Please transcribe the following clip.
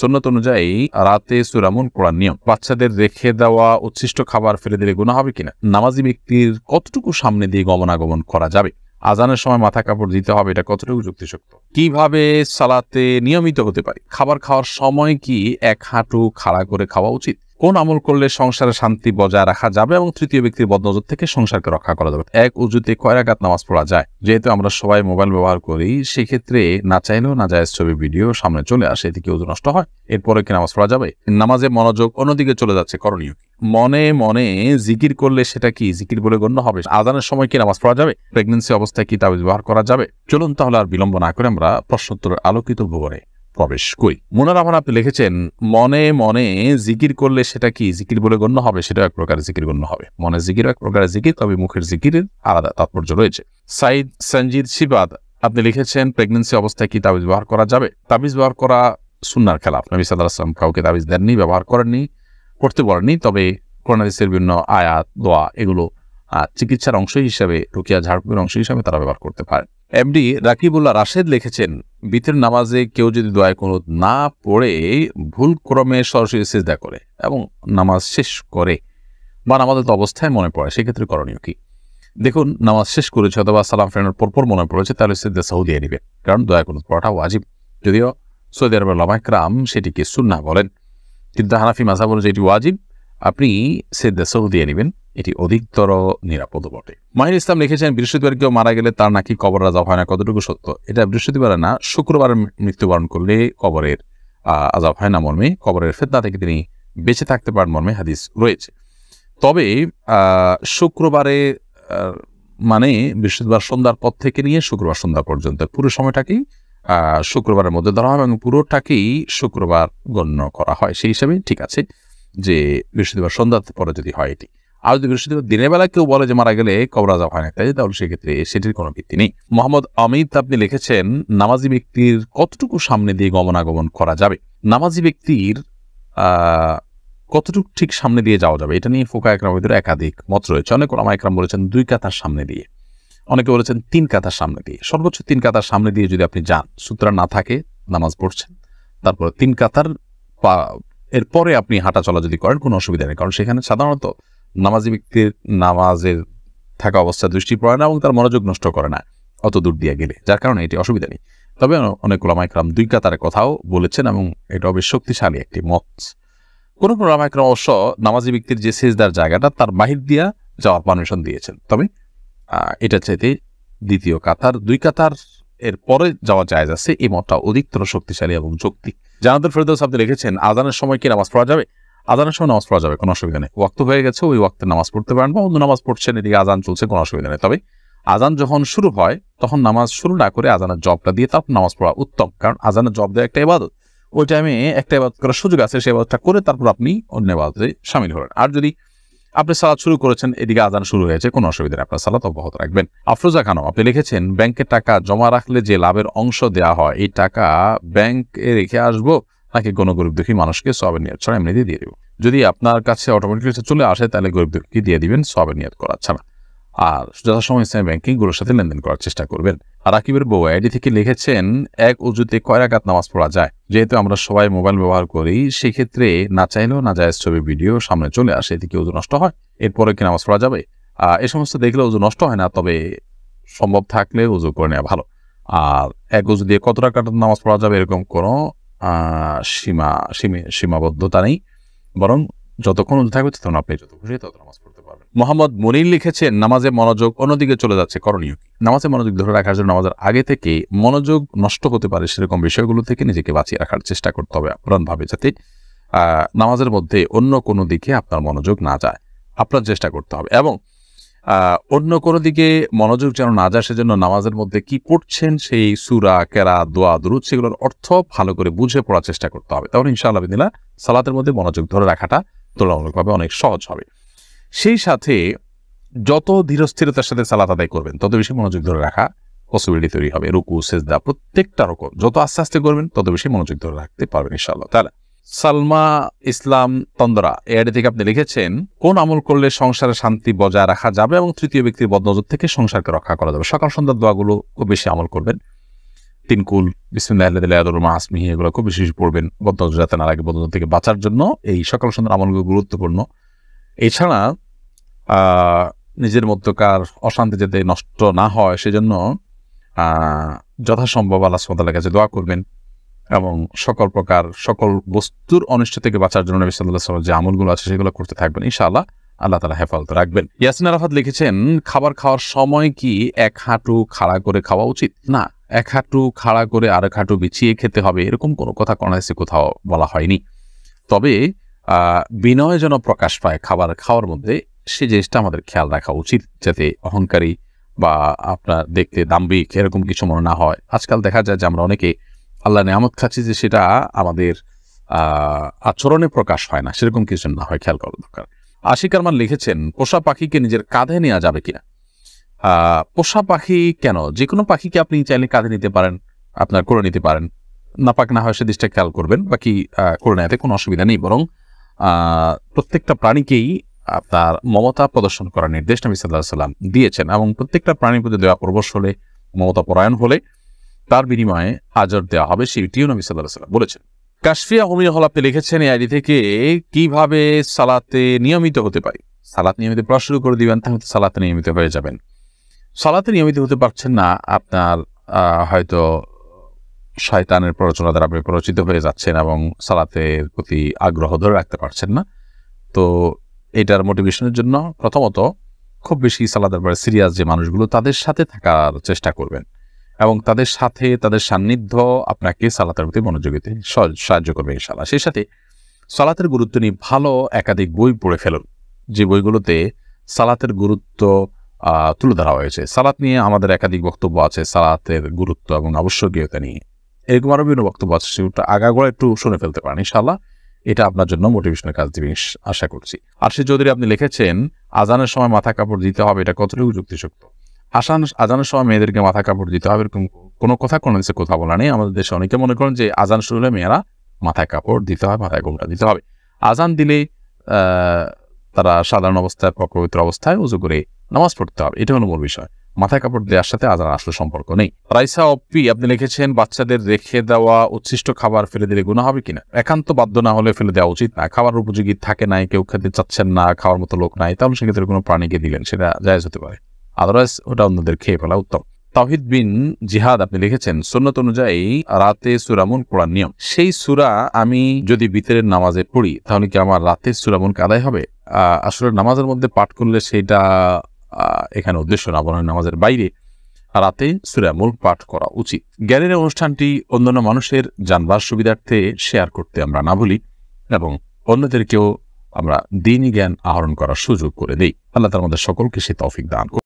সুন্নত অনুযায়ী রাতে সূরা মুলক পড়ার নিয়ম। বাচ্চাদের রেখে দেওয়া উচ্ছিষ্ট খাবার ফেলে দিলে গুনাহ হবে কিনা? নামাজি ব্যক্তির কতটুকু সামনে দিয়ে গমনাগমন করা যাবে? আজানের সময় মাথা কাপড় দিতে হবে, এটা কতটুকু যুক্তিযুক্ত? কিভাবে সালাতে নিয়মিত হতে পারি? খাবার খাওয়ার সময় কি এক হাঁটু খাড়া করে খাওয়া উচিত? কোন আমল করলে সংসারে শান্তি বজায় রাখা যাবে এবং তৃতীয় ব্যক্তির বদনজর থেকে সংসারকে রক্ষা করা যাবে? এক উজুতে কয় রাকাত নামাজ পড়া যায়? যেহেতু আমরা সবাই মোবাইল ব্যবহার করি, সেক্ষেত্রে না চাইলেও নাজায়েজ ছবি ভিডিও সামনে চলে আসে, এদিকে উজু নষ্ট হয়, এরপরে কি নামাজ পড়া যাবে? নামাজে মনোযোগ অন্যদিকে চলে যাচ্ছে, করণীয় কি? মনে মনে জিকির করলে সেটা কি জিকির বলে গণ্য হবে? আজানের সময় কি নামাজ পড়া যাবে? প্রেগন্যান্সি অবস্থায় কি তাবিজ ব্যবহার করা যাবে? চলুন তাহলে আর বিলম্ব না করে আমরা প্রশ্নোত্তরের আলোকিত ভুবনে প্রবেশ করি। মুনার রহমান আপনি লিখেছেন, মনে মনে জিকির করলে সেটা কি জিকির বলে গণ্য হবে? সেটাও এক প্রকারের জিকির গণ্য হবে। মনে জিকির এক প্রকারের জিকির, তবে মুখের জিকিরের আলাদা তাৎপর্য রয়েছে। সাইদ সঞ্জিদ শিবাদ আপনি লিখেছেন, প্রেগন্যান্সি অবস্থায় কি তাবিজ ব্যবহার করা যাবে? তাবিজ ব্যবহার করা সুন্নাহর খেলাফ। নবী সাল্লাল্লাহু আলাইহি ওয়াসাল্লাম কাউকে তাবিজ দেননি, ব্যবহার করেননি, করতে বলেননি। তবে কোরআন হাদিসের বিভিন্ন আয়াত, দোয়া এগুলো চিকিৎসার অংশ হিসাবে, রুকিয়া ঝাড়ফুঁকের অংশ হিসাবে তারা ব্যবহার করতে পারে। এমডি রাকিবুল্লাহ রাশেদ লিখেছেন, বিতের নামাজে কেউ যদি দোয়া কুনুত না পড়ে ভুল ক্রমে সরাসরি সিজদা করে এবং নামাজ শেষ করে বা নামাজের অবস্থায় মনে পড়ে, সেক্ষেত্রে করণীয় কি? দেখুন, নামাজ শেষ করেছে অথবা সালাম ফেরানোর পরপর মনে পড়েছে, তাহলে সিজদা সাহু দিয়ে নিবে, কারণ দোয়া কুনুত পড়াটা ওয়াজিব। যদিও সৌদি আরবের উলামায়ে কেরাম সেটিকে সুন্নাহ বলেন, কিন্তু হানাফি মাযহাব অনুযায়ী এটি ওয়াজিব। আপনি সিজদা সাহু দিয়ে নেবেন, এটি অধিকতর নিরাপদ বটে। মাহির ইসলাম লিখেছেন, বৃহস্পতিবার কেউ মারা গেলে তার নাকি কবর আযাব হয় না, কতটুকু সত্য? এটা বৃহস্পতিবারে না, শুক্রবারে মৃত্যুবরণ করলে কবরের আযাব হয় না মর্মে, কবরের ফিতনা থেকে তিনি বেঁচে থাকতে পারেন মর্মে হাদিস রয়েছে। তবে শুক্রবারে মানে বৃহস্পতিবার সন্ধ্যার পর থেকে নিয়ে শুক্রবার সন্ধ্যা পর্যন্ত পুরো সময়টাকেই শুক্রবারের মধ্যে ধরা হয় এবং পুরোটাকেই শুক্রবার গণ্য করা হয়। সেই হিসাবে ঠিক আছে যে বৃহস্পতিবার সন্ধ্যার পরে যদি হয় এটি। আর যদি বৃহস্পতিবার দিনের বেলা কেউ বলে যে মারা গেলে কবর আযাব হয় না, তাই তাহলে সেক্ষেত্রে সেটির কোনো ভিত্তি নেই। মোহাম্মদ অমিত আপনি লিখেছেন, নামাজি ব্যক্তির কতটুকু সামনে দিয়ে গমনাগমন করা যাবে? নামাজি ব্যক্তির কতটুকু ঠিক সামনে দিয়ে যাওয়া যাবে, এটা নিয়ে ফুকাহা একরামের ভিতরে একাধিক মত রয়েছে। অনেক উলামা একরাম বলেছেন 2 কাতার সামনে দিয়ে, অনেকে বলেছেন 3 কাতার সামনে দিয়ে। সর্বোচ্চ 3 কাতার সামনে দিয়ে যদি আপনি যান, সুতরা না থাকে, নামাজ পড়ছেন, তারপর 3 কাতার এরপরে আপনি হাঁটা চলা যদি করেন, কোনো অসুবিধা নেই, কারণ সেখানে সাধারণত নামাজি ব্যক্তির নামাজের থাকা অবস্থায় দৃষ্টি পড়ে না এবং তার মনোযোগ নষ্ট করে না অত দূর দিয়ে গেলে, যার কারণে এটি অসুবিধা নেই। তবে অনেক উলামা একরাম 2 কাতারের কথাও বলেছেন এবং এটা বেশ শক্তিশালী একটি মত। কোন কোন উলামা একরাম অবশ্য নামাজি ব্যক্তির যে সিজদার জায়গাটা তার বাহির দিয়া যাওয়ার পারমিশন দিয়েছেন। তবে এটা চাইতে দ্বিতীয় কাতার 2 কাতার এর পরে যাওয়া জায়েজ আছে, এই মতটা অধিকতর শক্তিশালী এবং যৌক্তিক। জানাতুল ফেরদৌস আপনি লিখেছেন, আযানের সময় কি নামাজ পড়া যাবে? আযানের সময় নামাজ পড়া যাবে, কোনো অসুবিধা নেই। ওয়াক্ত হয়ে গেছে, ওই ওয়াক্তে নামাজ পড়তে পারেন বা অন্য নামাজ পড়ছেন, এদিকে আযান চলছে, কোনো অসুবিধা নেই। তবে আযান যখন শুরু হয় তখন নামাজ শুরু না করে আযানের জবটা দিয়ে তারপর নামাজ পড়া উত্তম, কারণ আযানের জব দেওয়া একটা ইবাদত। ওই টাইমে একটা ইবাদত করার সুযোগ আছে, সেই ইবাদতটা করে তারপর আপনি অন্য ইবাদতে শামিল হলেন। আর যদি আপনি সালাত শুরু করেছেন, এদিকে আযান শুরু হয়েছে, কোনো অসুবিধা নেই, আপনার সালাত অব্যাহত রাখবেন। আফরোজা খানম আপনি লিখেছেন, ব্যাংকে টাকা জমা রাখলে যে লাভের অংশ দেওয়া হয়, এই টাকা ব্যাংকে রেখে আসবো নাকি কোনো গরিব দুঃখী মানুষকে সওয়াবের নিয়ত ছাড়া এমনিতে দিয়ে দেবো? যদি আপনার কাছে অটোমেটিক্যালি চলে আসে, তাহলে গরিব দুঃখী দিয়ে দিবেন সওয়াবের নিয়ত করা ছাড়া। আর যথাসময় ইসলামী ব্যাংকিং গুলোর সাথে লেনদেন করার চেষ্টা করবেন। আর রাকিবের বউ আইডি থেকে লিখেছেন, এক উজুতে কয় রাকাত নামাজ পড়া যায়? যেহেতু আমরা সবাই মোবাইল ব্যবহার করি, সেক্ষেত্রে না চাইলেও নাজায়েজ ছবি ভিডিও সামনে চলে আসে, এদিকে উজু নষ্ট হয়, এরপরে কি নামাজ পড়া যাবে? এই সমস্ত দেখলে উজু নষ্ট হয় না, তবে সম্ভব থাকলে উজু করে নেওয়া ভালো। আর এক উজু দিয়ে কত রাকাত নামাজ পড়া যাবে এরকম কোনো সীমাবদ্ধতা নেই, বরং যতক্ষণ উজু থাকবে তখন আপনি যত খুশি তত নামাজ পড়তে পারবেন। মোহাম্মদ মনির লিখেছেন, নামাজে মনোযোগ অন্যদিকে চলে যাচ্ছে, করণীয় কি? নামাজে মনোযোগ ধরে রাখার জন্য নামাজের আগে থেকে মনোযোগ নষ্ট হতে পারে সেরকম বিষয়গুলো থেকে নিজেকে বাঁচিয়ে রাখার চেষ্টা করতে হবে আপ্রাণভাবে, যাতে নামাজের মধ্যে অন্য কোনো দিকে আপনার মনোযোগ না যায়, আপনার চেষ্টা করতে হবে। এবং অন্য কোনো দিকে মনোযোগ যেন না যায়, সেজন্য নামাজের মধ্যে কি পড়ছেন সেই সূরা, কেরাত, দোয়া, দুরূদ সেগুলোর অর্থ ভালো করে বুঝে পড়ার চেষ্টা করতে হবে। তাহলে ইনশাআল্লাহ বিদিল্লাহ সালাতের মধ্যে মনোযোগ ধরে রাখাটা তুলনামূলকভাবে অনেক সহজ হবে। সেই সাথে যত ধীরস্থিরতার সাথে সালাত আদায় করবেন, তত বেশি মনোযোগ ধরে রাখা পসিবিলিটি তৈরি হবে। রুকু, সেজদা প্রত্যেকটা রকম যত আস্তে আস্তে করবেন, তত বেশি মনোযোগ ধরে রাখতে পারবেন ইনশাআল্লাহ তাআলা। সালমা ইসলাম তন্দরা এআইডি থেকে আপনি লিখেছেন, কোন আমল করলে সংসারে শান্তি বজায় রাখা যাবে এবং তৃতীয় ব্যক্তির বদনজর থেকে সংসারকে রক্ষা করা যাবে? সকাল সন্ধ্যার দোয়াগুলো খুব বেশি আমল করবেন। তিন কুল বিসমিল্লাহির এগুলো খুব বেশি পড়বেন। বদনজর যাতে না লাগে, বদনজর থেকে বাঁচার জন্য এই সকাল সন্ধ্যার আমলগুলো গুরুত্বপূর্ণ। এছাড়া নিজের মধ্যকার অশান্তি যাতে নষ্ট না হয় সেজন্য যথাসম্ভব আল্লাহ সুবহানাহু ওয়া তাআলার কাছে দোয়া করবেন এবং সকল বস্তুর অনিষ্ট থেকে বাঁচার জন্য নবী সাল্লাল্লাহু আলাইহি ওয়াসাল্লাম যে আমলগুলো আছে সেগুলো করতে থাকবেন, ইনশাআল্লাহ আল্লাহ তাআলা হেফাজত রাখবেন। ইয়াসিন আরাফাত লিখেছেন, খাবার খাওয়ার সময় কি এক হাঁটু খাড়া করে খাওয়া উচিত? না, এক হাঁটু খাড়া করে আরেক হাঁটু বিছিয়ে খেতে হবে এরকম কোনো কথা কোরআনে কোথাও বলা হয়নি। তবে বিনয় যেন প্রকাশ পায় খাবার খাওয়ার মধ্যে, সেই জিনিসটা আমাদের খেয়াল রাখা উচিত, যাতে অহংকারী বা আপনার দেখতে দাম্ভিক এরকম কিছু মনে না হয়। আজকাল দেখা যায় যে আমরা অনেকে আল্লাহ নিয়ামত খাচ্ছি যে সেটা আমাদের আচরণে প্রকাশ হয় না, সেরকম কিছু না হয়, খেয়াল করা দরকার। আশিক আরমান লিখেছেন, পোষা পাখিকে নিজের কাঁধে নেওয়া যাবে কিনা? পোষা পাখি কেন, যে কোনো পাখিকে আপনি চাইলে কাঁধে নিতে পারেন, আপনার করে নিতে পারেন, নাপাক না হয় সে দৃষ্টিটা খেয়াল করবেন, বাকি করে নেওয়াতে কোনো অসুবিধা নেই। বরং প্রত্যেকটা প্রাণীকেই আপনার মমতা প্রদর্শন করার নির্দেশ নবী সাল্লাল্লাহু আলাইহি ওয়াসাল্লাম দিয়েছেন এবং প্রত্যেকটা প্রাণীর প্রতি দয়া পরবশ হলে, মমতা পরায়ণ হলে তার বিনিময়ে আজর দেওয়া হবে, সেটিও নবী সাল্লাল্লাহু আলাইহি ওয়াসাল্লাম বলেছেন। কাশফিয়া হুমিয়া হল আপনি লিখেছেন এই আইডি থেকে, কিভাবে সালাতে নিয়মিত হতে পারি? সালাত নিয়মিত পড়া শুরু করে দিবেন, তাহলে সালাতে নিয়মিত হয়ে যাবেন। সালাতে নিয়মিত হতে পারছেন না, আপনার হয়তো শয়তানের প্ররোচনা দ্বারা আপনি প্ররোচিত হয়ে যাচ্ছেন এবং সালাতের প্রতি আগ্রহ ধরে রাখতে পারছেন না। তো এটার মোটিভেশনের জন্য প্রথমত খুব বেশি সালাতের পরে সিরিয়াস যে মানুষগুলো, তাদের সাথে থাকার চেষ্টা করবেন এবং তাদের সাথে তাদের সান্নিধ্য আপনাকে সালাতের প্রতি মনোযোগীতে সাহায্য করবে ইনশাআল্লাহ। সেই সাথে সালাতের গুরুত্ব নিয়ে ভালো একাধিক বই পড়ে ফেলুন, যে বইগুলোতে সালাতের গুরুত্ব তুলে ধরা হয়েছে। সালাত নিয়ে আমাদের একাধিক বক্তব্য আছে, সালাতের গুরুত্ব এবং আবশ্যকীয়তা নিয়ে এরকম আরো বিভিন্ন বক্তব্য আছে, সেটা আগাগোড়া একটু শুনে ফেলতে পারেন ইনশাআল্লাহ। এটা আপনার জন্য মোটিভেশনের কাজ দিবে আশা করছি। আরশিদ চৌধুরী আপনি লিখেছেন, আজানের সময় মাথা কাপড় দিতে হবে, এটা কতটুকু যুক্তিযুক্ত? আজানের সময় মেয়েদেরকে মাথা কাপড় দিতে হবে এরকম কোনো কথা কোনো দেশে কথা বলা নেই। আমাদের দেশে অনেকে মনে করেন যে আজান শুরু হলে মেয়েরা মাথায় কাপড় দিতে হয়, মাথায় গোমটা দিতে হবে। আজান দিলে তারা সাধারণ অবস্থায় পবিত্র অবস্থায় উজু করে নামাজ পড়তে হবে, এটা হলো মূল বিষয়। মাথায় কাপড় দেওয়ার সাথে আজান আসলে সম্পর্ক নেই। রাইসা অপ্পি আপনি লিখেছেন, বাচ্চাদের রেখে দেওয়া উচ্ছিষ্ট খাবার ফেলে দিলে গুনাহ হবে কিনা? একান্ত বাধ্য না হলে ফেলে দেওয়া উচিত না। খাবার উপযোগী থাকে নাই, কেউ খেতে চাচ্ছেন না, খাওয়ার মতো লোক নাই, তাহলে সেক্ষেত্রে কোনো প্রাণীকে দিলেন, সেটা জায়েজ হতে পারে। আদারওয়াইজ ওটা অন্যদের খেয়ে ফেলা উত্তম। তাওহিদ বিন জিহাদ আপনি লিখেছেন, সুন্নত অনুযায়ী রাতে সূরা মুলক পড়ার নিয়ম, সেই সূরা আমি যদি বিতরের নামাজে পড়ি তাহলে কি আমার রাতে সূরা মুলক আদায় হবে? আসলে নামাজের মধ্যে পাঠ করলে সেটা এখানে উদ্দেশ্য না, বরং নামাজের বাইরে রাতে সূরা মুলক পাঠ করা উচিত। জ্ঞানের অনুষ্ঠানটি অন্যান্য মানুষের জানবার সুবিধার্থে শেয়ার করতে আমরা না ভুলি এবং অন্যদেরকেও আমরা দ্বীনি জ্ঞান আহরণ করার সুযোগ করে দেই। আল্লাহ তাআলা আমাদের সকলকে সে তৌফিক দান করুন।